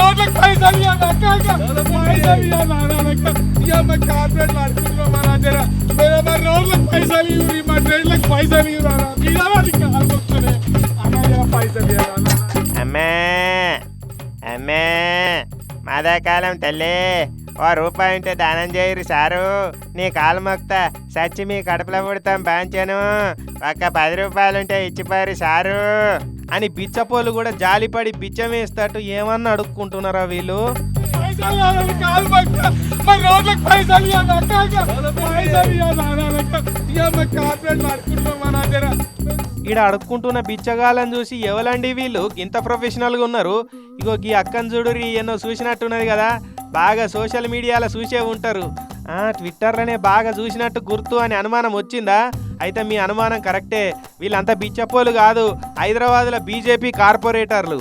రోడ్లకు పైసలు ఇవ్వండి అక్క పైసలు ఇవ్వండి కార్పొరేట్లు అడుగుతున్నాం మన దగ్గర మరి రోడ్లకు పైసలు ఇవ్వరు మా ట్రైన్లకు పైసలు ఇవ్వరా ఇవ్వాలి కాలు వస్తున్నాయి అన్న పైసలు ఇవ్వాలి అమ్మే అమ్మే మాదాకాలం తల్లి ఓ రూపాయి ఉంటే దానం చేయరు సారు నీ కాలు మొక్తా సచ్చి మీ కడుపులో పుడతాం బాంచాను ఒక్క 10 రూపాయలుంటే ఇచ్చిపోయారు సారు అని బిచ్చపోలు కూడా జాలిపడి బిచ్చం వేస్తట్టు ఏమన్నా అడుక్కుంటున్నారా వీళ్ళు. ఈడ అడుక్కుంటున్న బిచ్చగాళ్ళని చూసి ఎవలండి వీళ్ళు ఇంత ప్రొఫెషనల్గా ఉన్నారు. ఇగో ఈ అక్కను చూడురి ఎన్నో చూసినట్టున్నది కదా, బాగా సోషల్ మీడియాలో చూసే ఉంటారు. ట్విట్టర్లోనే బాగా చూసినట్టు గుర్తు అని అనుమానం వచ్చిందా? అయితే మీ అనుమానం కరెక్టే, వీళ్ళంతా బిచ్చపోలు కాదు, హైదరాబాద్లో బీజేపీ కార్పొరేటర్లు.